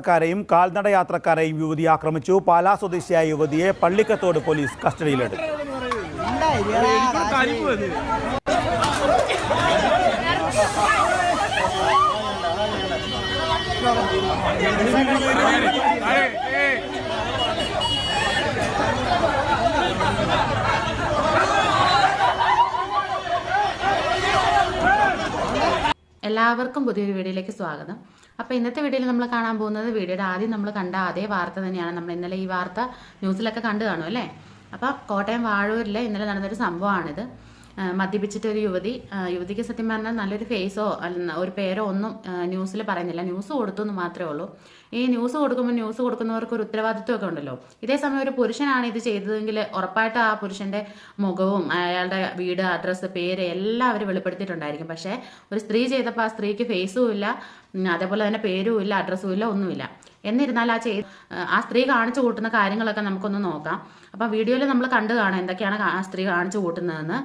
യാത്രക്കാരെയും കാൽനട യാത്രക്കാരെയും യുവതി ആക്രമിച്ചു. പാലാ സ്വദേശിയായ യുവതിയെ പള്ളിക്കത്തോട് പോലീസ് കസ്റ്റഡിയിലെടുത്തു. എല്ലാവർക്കും പുതിയൊരു വീഡിയോയിലേക്ക് സ്വാഗതം. അപ്പോൾ ഇന്നത്തെ വീഡിയോയിൽ നമ്മൾ കാണാൻ പോകുന്നത് വീഡിയോയുടെ ആദ്യം നമ്മൾ കണ്ട അതേ വാർത്ത തന്നെയാണ്. നമ്മൾ ഇന്നലെ ഈ വാർത്ത ന്യൂസിലൊക്കെ കണ്ടു കാണും അല്ലേ. അപ്പോൾ കോട്ടയം വാഴൂരിൽ ഇന്നലെ നടന്നൊരു സംഭവമാണിത്. മദ്യപിച്ചിട്ട് ഒരു യുവതിക്ക് സത്യം പറഞ്ഞാൽ നല്ലൊരു ഫേസോ ഒരു പേരോ ഒന്നും ന്യൂസിൽ പറയുന്നില്ല. ന്യൂസ് കൊടുത്തു എന്ന് മാത്രമേ ഉള്ളൂ. ഈ ന്യൂസ് കൊടുക്കുമ്പോൾ ന്യൂസ് കൊടുക്കുന്നവർക്ക് ഒരു ഉത്തരവാദിത്വമൊക്കെ ഉണ്ടല്ലോ. ഇതേ സമയം ഒരു പുരുഷനാണ് ഇത് ചെയ്തതെങ്കിൽ ഉറപ്പായിട്ട് ആ പുരുഷന്റെ മുഖവും അയാളുടെ വീട്, അഡ്രസ്സ്, പേര് എല്ലാം അവർ വെളിപ്പെടുത്തിയിട്ടുണ്ടായിരിക്കും. പക്ഷേ ഒരു സ്ത്രീ ചെയ്തപ്പോൾ ആ സ്ത്രീക്ക് ഫേസും ഇല്ല, അതേപോലെ തന്നെ പേരും ഇല്ല, അഡ്രസ്സും ഇല്ല, ഒന്നുമില്ല. എന്നിരുന്നാൽ ആ സ്ത്രീ കാണിച്ചു കൂട്ടുന്ന കാര്യങ്ങളൊക്കെ നമുക്കൊന്ന് നോക്കാം. അപ്പം വീഡിയോയിൽ നമ്മൾ കണ്ടു കാണാം എന്തൊക്കെയാണ് ആ സ്ത്രീ കാണിച്ചു കൂട്ടുന്നതെന്ന്.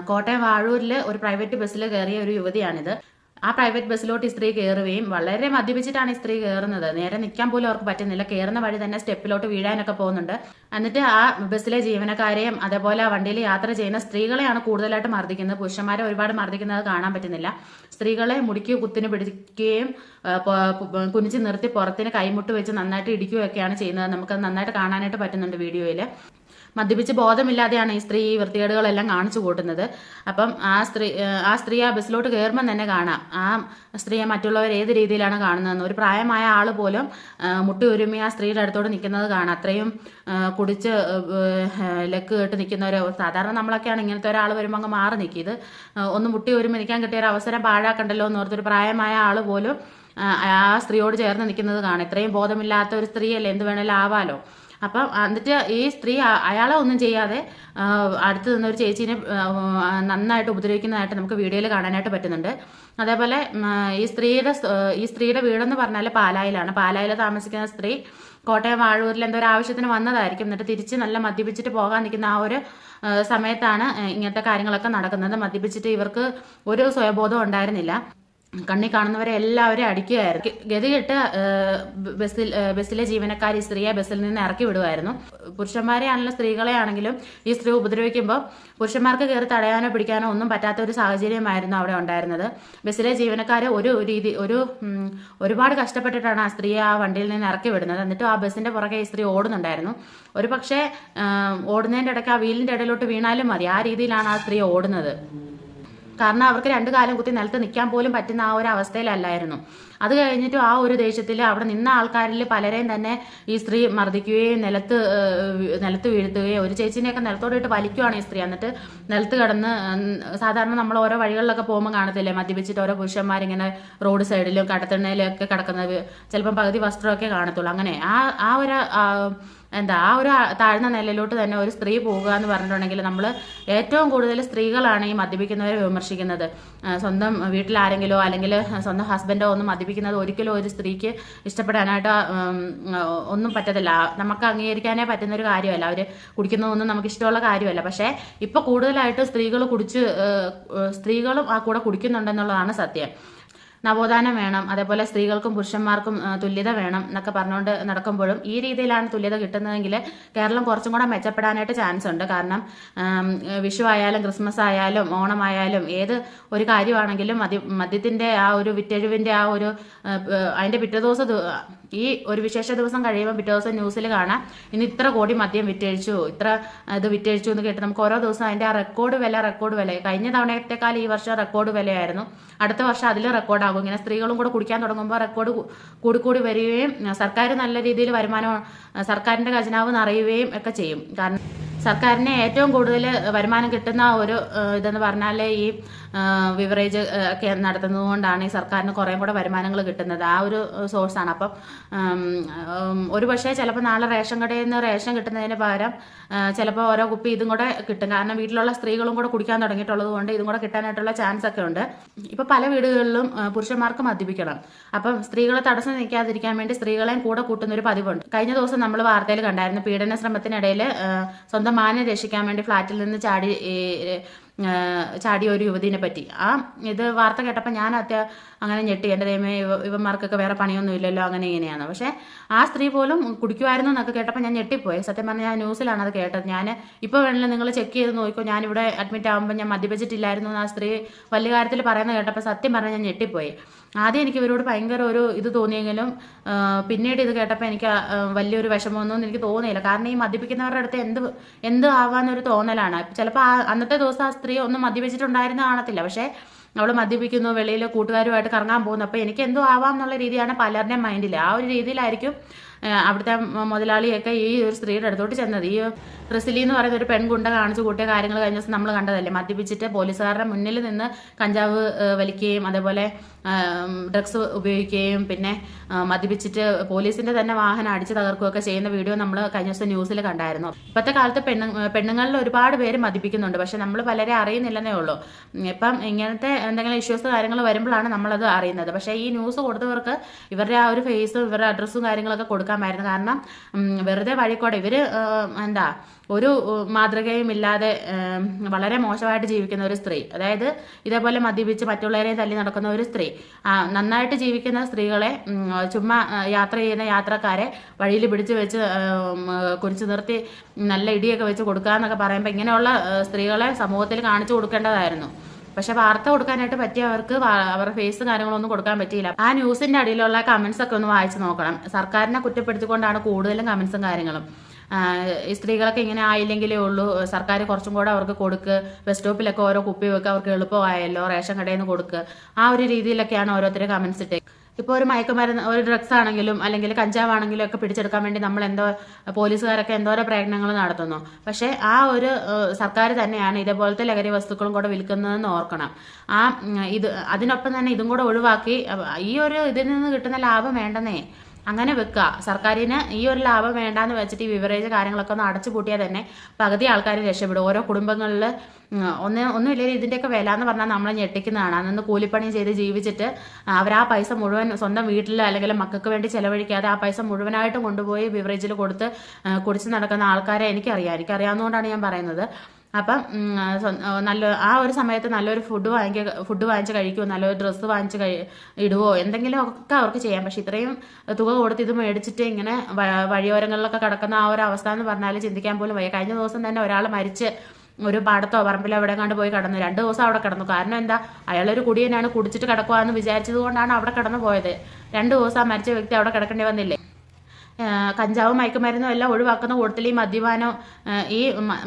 കോട്ടയം വാഴൂരിൽ ഒരു പ്രൈവറ്റ് ബസ്സിൽ കയറിയ ഒരു യുവതിയാണിത്. ആ പ്രൈവറ്റ് ബസ്സിലോട്ട് ഈ സ്ത്രീ കയറുകയും വളരെ മദ്യപിച്ചിട്ടാണ് ഈ സ്ത്രീ കയറുന്നത്. നേരെ നിൽക്കാൻ പോലും അവർക്ക് പറ്റുന്നില്ല. കയറുന്ന വഴി തന്നെ സ്റ്റെപ്പിലോട്ട് വീഴാനൊക്കെ പോകുന്നുണ്ട്. എന്നിട്ട് ആ ബസ്സിലെ ജീവനക്കാരെയും അതേപോലെ വണ്ടിയിൽ യാത്ര ചെയ്യുന്ന സ്ത്രീകളെയാണ് കൂടുതലായിട്ട് മർദ്ദിക്കുന്നത്. പുരുഷന്മാരെ ഒരുപാട് മർദ്ദിക്കുന്നത് കാണാൻ പറ്റുന്നില്ല. സ്ത്രീകളെ മുടിക്ക് കുത്തിന് പിടിക്കുകയും കുനിച്ച് നിർത്തി പുറത്തിന് കൈമുട്ട് വെച്ച് നന്നായിട്ട് ഇടിക്കുകയൊക്കെയാണ് ചെയ്യുന്നത്. നമുക്കത് നന്നായിട്ട് കാണാനായിട്ട് പറ്റുന്നുണ്ട് വീഡിയോയിൽ. മദ്യപിച്ച് ബോധമില്ലാതെയാണ് ഈ സ്ത്രീ ഈ വൃത്തികേടുകളെല്ലാം കാണിച്ചു കൂട്ടുന്നത്. അപ്പം ആ സ്ത്രീ ആ ബസ്സിലോട്ട് കയറുമ്പോൾ തന്നെ കാണാം ആ സ്ത്രീയെ മറ്റുള്ളവർ ഏത് രീതിയിലാണ് കാണുന്നതെന്ന്. ഒരു പ്രായമായ ആൾ പോലും മുട്ടി ഒരുമി ആ സ്ത്രീയുടെ അടുത്തോട് നിൽക്കുന്നത് കാണാം. അത്രയും കുടിച്ച് ലെക്ക് കേട്ട് നിൽക്കുന്നവർ. സാധാരണ നമ്മളൊക്കെയാണ് ഇങ്ങനത്തെ ഒരാൾ വരുമ്പോൾ അങ്ങ് മാറി നിൽക്കും. ഇത് ഒന്ന് മുട്ടി ഒരുമി നിൽക്കാൻ കിട്ടിയ ഒരു അവസരം പാഴാക്കണ്ടല്ലോ എന്ന് ഓർത്തൊരു പ്രായമായ ആൾ പോലും ആ സ്ത്രീയോട് ചേർന്ന് നിൽക്കുന്നത് കാണാം. ഇത്രയും ബോധമില്ലാത്ത ഒരു സ്ത്രീയല്ലേ, എന്ത് വേണേലും ആവാലോ. അപ്പം എന്നിട്ട് ഈ സ്ത്രീ അയാളെ ഒന്നും ചെയ്യാതെ അടുത്ത് നിന്നൊരു ചേച്ചീനെ നന്നായിട്ട് ഉപദ്രവിക്കുന്നതായിട്ട് നമുക്ക് വീഡിയോയിൽ കാണാനായിട്ട് പറ്റുന്നുണ്ട്. അതേപോലെ ഈ സ്ത്രീയുടെ വീടെന്ന് പറഞ്ഞാൽ പാലായിലാണ്. പാലായിൽ താമസിക്കുന്ന സ്ത്രീ കോട്ടയം വാഴൂരിൽ എന്തോ ഒരു ആവശ്യത്തിന് വന്നതായിരിക്കും. എന്നിട്ട് തിരിച്ച് നല്ല മദ്യപിച്ചിട്ട് പോകാൻ നിൽക്കുന്ന ആ ഒരു സമയത്താണ് ഇങ്ങനത്തെ കാര്യങ്ങളൊക്കെ നടക്കുന്നത്. മദ്യപിച്ചിട്ട് ഇവർക്ക് ഒരു സ്വയബോധം ഉണ്ടായിരുന്നില്ല. കണ്ണി കാണുന്നവരെ എല്ലാവരും അടിക്കുകയായിരുന്നു. ഗതികെട്ട് ബസ്സിലെ ജീവനക്കാർ ഈ സ്ത്രീയെ ബസ്സിൽ നിന്ന് ഇറക്കി വിടുമായിരുന്നു. പുരുഷന്മാരെ ആണെങ്കിലും സ്ത്രീകളെ ആണെങ്കിലും ഈ സ്ത്രീ ഉപദ്രവിക്കുമ്പോൾ പുരുഷന്മാർക്ക് കയറി തടയാനോ പിടിക്കാനോ ഒന്നും പറ്റാത്ത ഒരു സാഹചര്യമായിരുന്നു അവിടെ ഉണ്ടായിരുന്നത്. ബസ്സിലെ ജീവനക്കാർ ഒരുപാട് കഷ്ടപ്പെട്ടിട്ടാണ് ആ സ്ത്രീയെ ആ വണ്ടിയിൽ നിന്ന് ഇറക്കി വിടുന്നത്. എന്നിട്ടും ആ ബസ്സിന്റെ പുറകെ ഈ സ്ത്രീ ഓടുന്നുണ്ടായിരുന്നു. ഒരു പക്ഷേ ഓടുന്നതിന്റെ ഇടയ്ക്ക് ആ വീലിന്റെ ഇടയിലോട്ട് വീണാലും മതി, ആ രീതിയിലാണ് ആ സ്ത്രീ ഓടുന്നത്. കാരണം അവർക്ക് രണ്ടു കാലം കുത്തി നിലത്ത് നിൽക്കാൻ പോലും പറ്റുന്ന ആ ഒരു അവസ്ഥയിലല്ലായിരുന്നു. അത് കഴിഞ്ഞിട്ടും ആ ഒരു ദേഷ്യത്തിൽ അവിടെ നിന്ന ആൾക്കാരിൽ പലരെയും തന്നെ ഈ സ്ത്രീ മർദ്ദിക്കുകയും നിലത്ത് വീഴ്ത്തുകയും ഒരു ചേച്ചിനെയൊക്കെ നിലത്തോടിട്ട് വലിക്കുകയാണ് ഈ സ്ത്രീ. എന്നിട്ട് നിലത്ത് കിടന്ന് സാധാരണ നമ്മൾ ഓരോ വഴികളിലൊക്കെ പോകുമ്പോൾ കാണത്തില്ലേ, മദ്യപിച്ചിട്ട് ഓരോ പുരുഷന്മാരിങ്ങനെ റോഡ് സൈഡിലും കടത്തിണ്ണയിലൊക്കെ കിടക്കുന്നത്, ചിലപ്പം പകുതി വസ്ത്രമൊക്കെ കാണത്തുള്ളൂ. അങ്ങനെ ആ ഒരു താഴ്ന്ന നിലയിലോട്ട് തന്നെ ഒരു സ്ത്രീ പോകുക എന്ന് പറഞ്ഞിട്ടുണ്ടെങ്കിൽ നമ്മൾ ഏറ്റവും കൂടുതൽ സ്ത്രീകളാണ് ഈ മദ്യപിക്കുന്നവരെ വിമർശിക്കുന്നത്. സ്വന്തം വീട്ടിൽ ആരെങ്കിലോ അല്ലെങ്കിൽ സ്വന്തം ഹസ്ബൻഡോ ഒന്നും മദ്യപിക്കുന്നത് ഒരിക്കലും ഒരു സ്ത്രീക്ക് ഇഷ്ടപ്പെടാനായിട്ട് ഒന്നും പറ്റത്തില്ല. നമുക്ക് അംഗീകരിക്കാനേ പറ്റുന്നൊരു കാര്യമല്ല. അവർ കുടിക്കുന്നതൊന്നും നമുക്ക് ഇഷ്ടമുള്ള കാര്യമല്ല. പക്ഷേ ഇപ്പൊ കൂടുതലായിട്ട് സ്ത്രീകളും ആ കൂടെ കുടിക്കുന്നുണ്ടെന്നുള്ളതാണ് സത്യം. നവോത്ഥാനം വേണം, അതേപോലെ സ്ത്രീകൾക്കും പുരുഷന്മാർക്കും തുല്യത വേണം എന്നൊക്കെ പറഞ്ഞുകൊണ്ട് നടക്കുമ്പോഴും ഈ രീതിയിലാണ് തുല്യത കിട്ടുന്നതെങ്കിൽ കേരളം കുറച്ചും കൂടെ മെച്ചപ്പെടാനായിട്ട് ചാൻസ് ഉണ്ട്. കാരണം വിഷു ആയാലും ക്രിസ്മസ് ആയാലും ഓണമായാലും ഏത് ഒരു കാര്യമാണെങ്കിലും മദ്യത്തിന്റെ ആ ഒരു വിറ്റഴിവിന്റെ ആ ഒരു അതിന്റെ പിറ്റേ ദിവസം ഈ ഒരു വിശേഷ ദിവസം കഴിയുമ്പോൾ പിറ്റേ ദിവസം ന്യൂസിൽ കാണാം ഇന്ന് ഇത്ര കോടി മദ്യം വിറ്റഴിച്ചു, ഇത്ര ഇത് വിറ്റഴിച്ചു എന്ന് കേട്ട് നമുക്ക് ഓരോ ദിവസം അതിന്റെ ആ റെക്കോർഡ് വില കഴിഞ്ഞ തവണത്തേക്കാൾ ഈ വർഷം റെക്കോർഡ് വിലയായിരുന്നു. അടുത്ത വർഷം അതിൽ റെക്കോർഡാകും. ഇങ്ങനെ സ്ത്രീകളും കൂടെ കുടിക്കാൻ തുടങ്ങുമ്പോൾ റെക്കോർഡ് കൂടി വരികയും സർക്കാർ നല്ല രീതിയിൽ സർക്കാരിന്റെ ഖജനാവ് നിറയുകയും ഒക്കെ ചെയ്യും. കാരണം സർക്കാരിന് ഏറ്റവും കൂടുതൽ വരുമാനം കിട്ടുന്ന ഒരു ഇതെന്ന് പറഞ്ഞാൽ ഈ ബിവറേജ് ഒക്കെ നടത്തുന്നത് കൊണ്ടാണ് ഈ സർക്കാരിന് കുറേ കൂടെ വരുമാനങ്ങൾ കിട്ടുന്നത്. ആ ഒരു സോഴ്സാണ്. അപ്പം ഒരു പക്ഷേ ചിലപ്പോൾ നാളെ റേഷൻ കടയിൽ നിന്ന് റേഷൻ കിട്ടുന്നതിന് പകരം ചിലപ്പോൾ ഓരോ കുപ്പി ഇതും കൂടെ കിട്ടും. കാരണം വീട്ടിലുള്ള സ്ത്രീകളും കൂടെ കുടിക്കാൻ തുടങ്ങിയിട്ടുള്ളത് കൊണ്ട് ഇതും കൂടെ കിട്ടാനായിട്ടുള്ള ചാൻസ് ഒക്കെ ഉണ്ട്. ഇപ്പൊ പല വീടുകളിലും പുരുഷന്മാർക്ക് മദ്യപിക്കണം. അപ്പം സ്ത്രീകളെ തടസ്സം നിൽക്കാതിരിക്കാൻ വേണ്ടി സ്ത്രീകളെയും കൂടെ കൂട്ടുന്ന ഒരു പതിവുണ്ട്. കഴിഞ്ഞ ദിവസം നമ്മൾ വാർത്തയിൽ കണ്ടായിരുന്നു പീഡന ശ്രമത്തിനിടയിൽ സ്വന്തം സ്വന്തം മാനെ രക്ഷിക്കാൻ വേണ്ടി ഫ്ലാറ്റിൽ നിന്ന് ചാടിയ ഒരു യുവതിനെ പറ്റി. ഇത് വാർത്ത കേട്ടപ്പോൾ ഞാൻ അങ്ങനെ ഞെട്ടി. എൻ്റെ ദൈവമേ, ഇവന്മാർക്കൊക്കെ വേറെ പണിയൊന്നും ഇല്ലല്ലോ, അങ്ങനെ ഇങ്ങനെയാണ്. പക്ഷേ ആ സ്ത്രീ പോലും കുടിക്കുമായിരുന്നു എന്നൊക്കെ കേട്ടപ്പോൾ ഞാൻ ഞെട്ടിപ്പോയി. സത്യം പറഞ്ഞാൽ ഞാൻ ന്യൂസിലാണ് അത് കേട്ടത്. ഞാൻ ഇപ്പോൾ വേണമെങ്കിൽ നിങ്ങൾ ചെക്ക് ചെയ്ത് നോക്കിക്കോ, ഞാനിവിടെ അഡ്മിറ്റ് ആകുമ്പോൾ ഞാൻ മദ്യപിച്ചിട്ടില്ലായിരുന്നു എന്ന് ആ സ്ത്രീ വലിയ കാര്യത്തിൽ പറയുന്നത് കേട്ടപ്പോൾ സത്യം പറഞ്ഞാൽ ഞാൻ ഞെട്ടിപ്പോയി. ആദ്യം എനിക്ക് ഇവരോട് ഭയങ്കര ഒരു ഇത് തോന്നിയെങ്കിലും പിന്നീട് ഇത് കേട്ടപ്പോൾ എനിക്ക് വലിയൊരു വിഷമമൊന്നും എനിക്ക് തോന്നിയില്ല. കാരണം ഈ മദ്യപിക്കുന്നവരുടെ അടുത്ത് എന്ത് ആവാന്നൊരു തോന്നലാണ്. ചിലപ്പോൾ അന്നത്തെ ദിവസം ആ സ്ത്രീ ഒന്നും മദ്യപിച്ചിട്ടുണ്ടായിരുന്ന കാണത്തില്ല, പക്ഷേ അവൾ മദ്യപിക്കുന്നു, വെളിയിൽ കൂട്ടുകാരുമായിട്ട് കറങ്ങാൻ പോകുന്നു. അപ്പോൾ എനിക്ക് എന്തോ ആവാം എന്നുള്ള രീതിയാണ് പലരുടെയും മൈൻഡിൽ. ആ ഒരു രീതിയിലായിരിക്കും അവിടുത്തെ മുതലാളിയൊക്കെ ഈ ഒരു സ്ത്രീയുടെ അടുത്തോട്ട് ചെന്നത്. ഈ റിസിലി എന്ന് പറയുന്ന ഒരു പെൺകുണ്ട കാണിച്ചു കൂട്ടിയ കാര്യങ്ങൾ കഴിഞ്ഞ ദിവസം നമ്മൾ കണ്ടതല്ലേ. മദ്യപിച്ചിട്ട് പോലീസുകാരുടെ മുന്നിൽ നിന്ന് കഞ്ചാവ് വലിക്കുകയും അതേപോലെ ഡ്രഗ്സ് ഉപയോഗിക്കുകയും പിന്നെ മദ്യപിച്ചിട്ട് പോലീസിന്റെ തന്നെ വാഹനം അടിച്ചു തകർക്കുകയൊക്കെ ചെയ്യുന്ന വീഡിയോ നമ്മൾ കഴിഞ്ഞ ദിവസം ന്യൂസിൽ കണ്ടായിരുന്നു. ഇപ്പോഴത്തെ കാലത്ത് പെണ്ണുങ്ങളിൽ ഒരുപാട് പേര് മദ്യപിക്കുന്നുണ്ട്, പക്ഷെ നമ്മൾ പലരെ അറിയുന്നില്ലെന്നേ ഉള്ളൂ. ഇപ്പം ഇങ്ങനത്തെ എന്തെങ്കിലും ഇഷ്യൂസ് കാര്യങ്ങൾ വരുമ്പോഴാണ് നമ്മളത് അറിയുന്നത്. പക്ഷേ ഈ ന്യൂസ് കൊടുത്തവർക്ക് ഇവരുടെ ആ ഒരു ഫേസും ഇവരുടെ അഡ്രസ്സും കാര്യങ്ങളൊക്കെ കൊടുക്കാമായിരുന്നു. കാരണം വെറുതെ വഴിക്കോടെ ഇവർ ഒരു മാതൃകയും ഇല്ലാതെ വളരെ മോശമായിട്ട് ജീവിക്കുന്ന ഒരു സ്ത്രീ, അതായത് ഇതേപോലെ മദ്യപിച്ച് മറ്റുള്ളവരെ തല്ലി നടക്കുന്ന ഒരു സ്ത്രീ, നന്നായിട്ട് ജീവിക്കുന്ന സ്ത്രീകളെ ചുമ്മാ യാത്ര ചെയ്യുന്ന യാത്രക്കാരെ വഴിയിൽ പിടിച്ചു വെച്ച് കുറിച്ച് നിർത്തി നല്ല ഇടിയൊക്കെ വെച്ച് കൊടുക്കുക എന്നൊക്കെ പറയുമ്പോൾ ഇങ്ങനെയുള്ള സ്ത്രീകളെ സമൂഹത്തിൽ കാണിച്ചു കൊടുക്കേണ്ടതായിരുന്നു. പക്ഷെ വാർത്ത കൊടുക്കാനായിട്ട് പറ്റിയവർക്ക് അവരുടെ ഫേസ് കാര്യങ്ങളൊന്നും കൊടുക്കാൻ പറ്റിയില്ല. ആ ന്യൂസിന്റെ അടിയിലുള്ള കമന്റ്സ് ഒക്കെ ഒന്ന് വായിച്ചു നോക്കണം. സർക്കാരിനെ കുറ്റപ്പെടുത്തിക്കൊണ്ടാണ് കൂടുതലും കമന്റ്സും കാര്യങ്ങളും. ഈ സ്ത്രീകളൊക്കെ ഇങ്ങനെ ആയില്ലെങ്കിലേ ഉള്ളൂ, സർക്കാർ കുറച്ചും കൂടെ അവർക്ക് കൊടുക്ക്, ബസ് സ്റ്റോപ്പിലൊക്കെ ഓരോ കുപ്പി വെക്കുക, അവർക്ക് എളുപ്പമായല്ലോ, റേഷൻ കടയിൽ നിന്ന് കൊടുക്ക്, ആ ഒരു രീതിയിലൊക്കെയാണ് ഓരോരുത്തരും കമന്റ്സ് ഇട്ടേ. ഇപ്പോൾ ഒരു മയക്കുമരുന്ന്, ഒരു ഡ്രഗ്സ് ആണെങ്കിലും അല്ലെങ്കിൽ കഞ്ചാവാണെങ്കിലും ഒക്കെ പിടിച്ചെടുക്കാൻ വേണ്ടി നമ്മൾ പോലീസുകാരൊക്കെ എന്തോരോ പ്രയത്നങ്ങൾ നടത്തുന്നു. പക്ഷേ ആ ഒരു സർക്കാർ തന്നെയാണ് ഇതേപോലത്തെ ലഹരി വസ്തുക്കളും കൂടെ വിൽക്കുന്നതെന്ന് ഓർക്കണം. അതിനൊപ്പം തന്നെ ഇതും കൂടെ ഒഴിവാക്കി ഈ ഒരു ഇതിൽ നിന്ന് കിട്ടുന്ന ലാഭം വേണ്ടെന്നേ അങ്ങനെ വെക്കുക. സർക്കാരിന് ഈ ഒരു ലാഭം വേണ്ടാന്ന് വെച്ചിട്ട് ഈ ബിവറേജ് കാര്യങ്ങളൊക്കെ ഒന്ന് അടച്ചു പൂട്ടിയാൽ തന്നെ പകുതി ആൾക്കാർ രക്ഷപ്പെടും. ഓരോ കുടുംബങ്ങളിൽ ഒന്നുമില്ലെങ്കിൽ ഇതിൻ്റെയൊക്കെ വില എന്ന് പറഞ്ഞാൽ നമ്മളെ ഞെട്ടിക്കുന്നതാണ്. അന്ന് കൂലിപ്പണി ചെയ്ത് ജീവിച്ചിട്ട് അവർ ആ പൈസ മുഴുവൻ സ്വന്തം വീട്ടിൽ അല്ലെങ്കിൽ മക്കൾക്ക് വേണ്ടി ചെലവഴിക്കാതെ ആ പൈസ മുഴുവനായിട്ടും കൊണ്ടുപോയി ബിവറേജിൽ കൊടുത്ത് കുടിച്ച് നടക്കുന്ന ആൾക്കാരെ എനിക്കറിയാവുന്നതുകൊണ്ടാണ് ഞാൻ പറയുന്നത്. അപ്പം ആ ഒരു സമയത്ത് നല്ലൊരു ഫുഡ് വാങ്ങിച്ച് കഴിക്കുമോ, നല്ലൊരു ഡ്രസ്സ് വാങ്ങിച്ച് ഇടുവോ, എന്തെങ്കിലും ഒക്കെ അവർക്ക് ചെയ്യാം. പക്ഷെ ഇത്രയും തുക കൊടുത്ത് ഇത് മേടിച്ചിട്ട് ഇങ്ങനെ വഴിയോരങ്ങളിലൊക്കെ കിടക്കുന്ന ആ ഒരു അവസ്ഥ എന്ന് പറഞ്ഞാൽ ചിന്തിക്കാൻ പോലും വയ്യ. കഴിഞ്ഞ ദിവസം തന്നെ ഒരാൾ മരിച്ച് ഒരു പാടത്തോ പറമ്പിലോ എവിടെ കണ്ട് പോയി കിടന്നു. 2 ദിവസം അവിടെ കിടന്നു. കാരണം എന്താ, അയാളൊരു കുടിയനാണ്, കുടിച്ചിട്ട് കിടക്കുവാന്ന് വിചാരിച്ചത് കൊണ്ടാണ് അവിടെ കിടന്നു പോയത്. 2 ദിവസം ആ മരിച്ച വ്യക്തി അവിടെ കിടക്കേണ്ടി വന്നില്ലേ. കഞ്ചാവും മയക്കുമരുന്നും എല്ലാം ഒഴിവാക്കുന്ന കൂട്ടത്തിൽ ഈ മദ്യപാനം, ഈ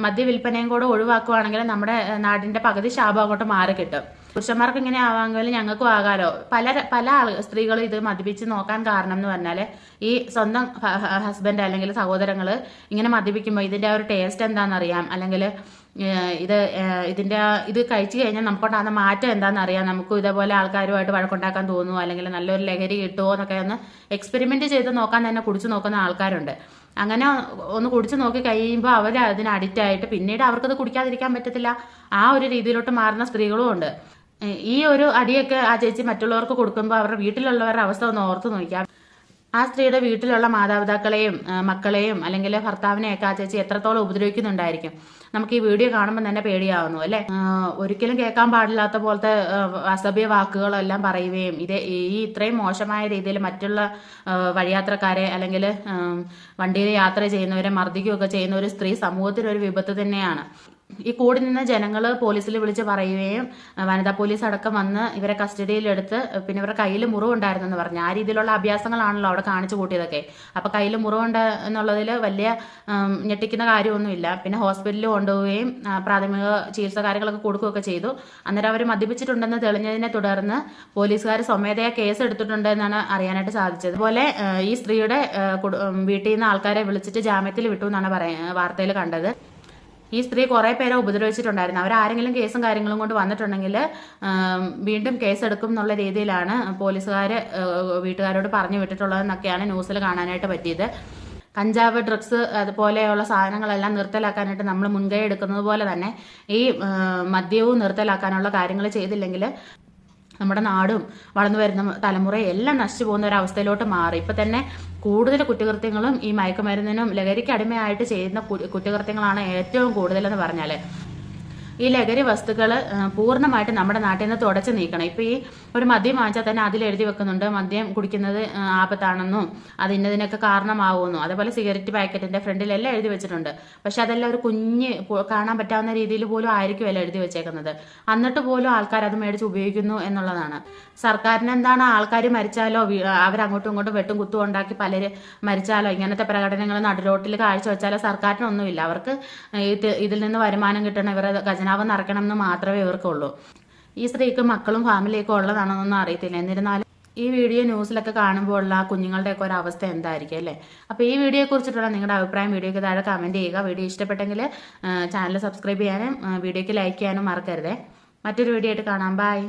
മദ്യവിൽപ്പനയും കൂടെ ഒഴിവാക്കുവാണെങ്കിൽ നമ്മുടെ നാടിന്റെ പകുതി ശാപം അങ്ങോട്ട് മാറി കിട്ടും. പുരുഷന്മാർക്ക് ഇങ്ങനെ ആവാമെങ്കിൽ ഞങ്ങൾക്കും ആകാലോ. പല സ്ത്രീകളും ഇത് മദ്യപിച്ച് നോക്കാൻ കാരണം എന്ന് പറഞ്ഞാൽ ഈ സ്വന്തം ഹസ്ബൻഡ് അല്ലെങ്കിൽ സഹോദരങ്ങൾ ഇങ്ങനെ മദ്യപിക്കുമ്പോൾ ഇതിന്റെ ഒരു ടേസ്റ്റ് എന്താണെന്നറിയാം, അല്ലെങ്കിൽ ഇത് കഴിച്ചു കഴിഞ്ഞാൽ നമുക്കുണ്ടാകുന്ന മാറ്റം എന്താണെന്ന് അറിയാം, നമുക്ക് ഇതേപോലെ ആൾക്കാരുമായിട്ട് വഴക്കുണ്ടാക്കാൻ തോന്നുമോ, അല്ലെങ്കിൽ നല്ലൊരു ലഹരി കിട്ടുമോ എന്നൊക്കെ ഒന്ന് എക്സ്പെരിമെന്റ് ചെയ്ത് നോക്കാൻ തന്നെ കുടിച്ചു നോക്കുന്ന ആൾക്കാരുണ്ട്. അങ്ങനെ ഒന്ന് കുടിച്ചു നോക്കി കഴിയുമ്പോൾ അവർ അതിന് അഡിക്റ്റ് ആയിട്ട് പിന്നീട് അവർക്കത് കുടിക്കാതിരിക്കാൻ പറ്റത്തില്ല. ആ ഒരു രീതിയിലോട്ട് മാറുന്ന സ്ത്രീകളും ഉണ്ട്. ഈ ഒരു അടിയൊക്കെ ആ ചേച്ചി മറ്റുള്ളവർക്ക് കൊടുക്കുമ്പോൾ അവരുടെ വീട്ടിലുള്ളവരുടെ അവസ്ഥ ഒന്ന് ഓർത്ത് നോക്കിയാൽ ആ സ്ത്രീയുടെ വീട്ടിലുള്ള മാതാപിതാക്കളെയും മക്കളെയും അല്ലെങ്കിൽ ഭർത്താവിനെയൊക്കെ ആ ചേച്ചി എത്രത്തോളം ഉപദ്രവിക്കുന്നുണ്ടായിരിക്കും. നമുക്ക് ഈ വീഡിയോ കാണുമ്പോൾ തന്നെ പേടിയാവുന്നു അല്ലേ. ഒരിക്കലും കേൾക്കാൻ പാടില്ലാത്ത പോലത്തെ അസഭ്യ വാക്കുകളെല്ലാം പറയുകയും ഈ ഇത്രയും മോശമായ രീതിയിൽ മറ്റുള്ള വഴിയാത്രക്കാരെ അല്ലെങ്കിൽ വണ്ടിയിൽ യാത്ര ചെയ്യുന്നവരെ മർദ്ദിക്കുകയൊക്കെ ചെയ്യുന്ന ഒരു സ്ത്രീ സമൂഹത്തിനൊരു വിപത്ത് തന്നെയാണ്. ഈ കൂടി നിന്ന് ജനങ്ങൾ പോലീസിൽ വിളിച്ച് പറയുകയും വനിതാ പോലീസ് അടക്കം വന്ന് ഇവരെ കസ്റ്റഡിയിലെടുത്ത് പിന്നെ ഇവരുടെ കയ്യിൽ മുറിവുണ്ടായിരുന്നെന്ന് പറഞ്ഞു. ആ രീതിയിലുള്ള അഭ്യാസങ്ങളാണല്ലോ അവിടെ കാണിച്ചു കൂട്ടിയതൊക്കെ. അപ്പൊ കയ്യിൽ മുറിവുണ്ട് എന്നുള്ളതിൽ വലിയ ഞെട്ടിക്കുന്ന കാര്യമൊന്നുമില്ല. പിന്നെ ഹോസ്പിറ്റലിൽ കൊണ്ടുപോവുകയും പ്രാഥമിക ചികിത്സ കാര്യങ്ങളൊക്കെ കൊടുക്കുകയൊക്കെ ചെയ്തു. അന്നേരം അവർ മദ്യപിച്ചിട്ടുണ്ടെന്ന് തെളിഞ്ഞതിനെ തുടർന്ന് പോലീസുകാർ സ്വമേധയാ കേസ് എടുത്തിട്ടുണ്ട് എന്നാണ് അറിയാനായിട്ട് സാധിച്ചത്. അതുപോലെ ഈ സ്ത്രീയുടെ വീട്ടിൽ നിന്ന് ആൾക്കാരെ വിളിച്ചിട്ട് ജാമ്യത്തിൽ വിട്ടു എന്നാണ് വാർത്തയിൽ കണ്ടത്. ഈ സ്ത്രീ കുറെ പേരെ ഉപദ്രവിച്ചിട്ടുണ്ടായിരുന്നു. അവരാരെങ്കിലും കേസും കാര്യങ്ങളും കൊണ്ട് വന്നിട്ടുണ്ടെങ്കിൽ വീണ്ടും കേസെടുക്കും എന്നുള്ള രീതിയിലാണ് പോലീസുകാർ വീട്ടുകാരോട് പറഞ്ഞു വിട്ടിട്ടുള്ളതെന്നൊക്കെയാണ് ന്യൂസിൽ കാണാനായിട്ട് പറ്റിയത്. കഞ്ചാവ്, ഡ്രഗ്സ് അതുപോലെയുള്ള സാധനങ്ങളെല്ലാം നിർത്തലാക്കാനായിട്ട് നമ്മൾ മുൻകൈ എടുക്കുന്നത് പോലെ തന്നെ ഈ മദ്യവും നിർത്തലാക്കാനുള്ള കാര്യങ്ങൾ ചെയ്തില്ലെങ്കിൽ നമ്മുടെ നാടും വളർന്നു വരുന്ന തലമുറയും എല്ലാം നശിച്ചു പോകുന്ന ഒരു അവസ്ഥയിലോട്ട് മാറി. ഇപ്പം തന്നെ കൂടുതൽ കുറ്റകൃത്യങ്ങളും ഈ മയക്കുമരുന്നിനും ലഹരിക്ക് അടിമയായിട്ട് ചെയ്യുന്ന കുറ്റകൃത്യങ്ങളാണ് ഏറ്റവും കൂടുതലെന്ന് പറഞ്ഞാൽ. ഈ ലഹരി വസ്തുക്കൾ പൂർണ്ണമായിട്ട് നമ്മുടെ നാട്ടിൽ നിന്ന് തുടച്ചു നീക്കണം. ഇപ്പം ഈ ഒരു മദ്യം വാങ്ങിച്ചാൽ തന്നെ അതിൽ എഴുതി വെക്കുന്നുണ്ട് മദ്യം കുടിക്കുന്നത് ആപത്താണെന്നും അത് ഇന്നതിനൊക്കെ കാരണമാവുമെന്നും. അതേപോലെ സിഗരറ്റ് പാക്കറ്റിന്റെ ഫ്രണ്ടിലെല്ലാം എഴുതി വെച്ചിട്ടുണ്ട്. പക്ഷെ അതെല്ലാം ഒരു കുഞ്ഞ് കാണാൻ പറ്റാവുന്ന രീതിയിൽ പോലും ആയിരിക്കുമല്ലോ എഴുതി വെച്ചേക്കുന്നത്. എന്നിട്ട് പോലും ആൾക്കാർ അത് മേടിച്ച് ഉപയോഗിക്കുന്നു എന്നുള്ളതാണ്. സർക്കാരിന് എന്താണ്, ആൾക്കാർ മരിച്ചാലോ അവരങ്ങോട്ടും ഇങ്ങോട്ടും വെട്ടും കുത്തും ഉണ്ടാക്കി പലര് മരിച്ചാലോ ഇങ്ങനത്തെ പ്രകടനങ്ങൾ നടുറോട്ടിൽ കാഴ്ചവെച്ചാലോ സർക്കാരിനൊന്നുമില്ല. അവർക്ക് ഇതിൽ നിന്ന് വരുമാനം കിട്ടണം, ഇവരുടെ ഖജനാവ് നിറയ്ക്കണം എന്ന് മാത്രമേ ഇവർക്കുള്ളൂ. ഈ സ്ത്രീക്ക് മക്കളും ഫാമിലിയൊക്കെ ഉള്ളതാണെന്നൊന്നും അറിയത്തില്ല. എന്നിരുന്നാലും ഈ വീഡിയോ ന്യൂസിലൊക്കെ കാണുമ്പോൾ ഉള്ള കുഞ്ഞുങ്ങളുടെയൊക്കെ ഒരു അവസ്ഥ എന്തായിരിക്കും അല്ലേ? അപ്പോൾ ഈ വീഡിയോയെ കുറിച്ചിട്ടുള്ള നിങ്ങളുടെ അഭിപ്രായം വീഡിയോയ്ക്ക് താഴെ കമൻറ്റ് ചെയ്യുക. വീഡിയോ ഇഷ്ടപ്പെട്ടെങ്കിൽ ചാനൽ സബ്സ്ക്രൈബ് ചെയ്യാനും വീഡിയോയ്ക്ക് ലൈക്ക് ചെയ്യാനും മറക്കരുതേ. മറ്റൊരു വീഡിയോ ആയിട്ട് കാണാം. ബൈ.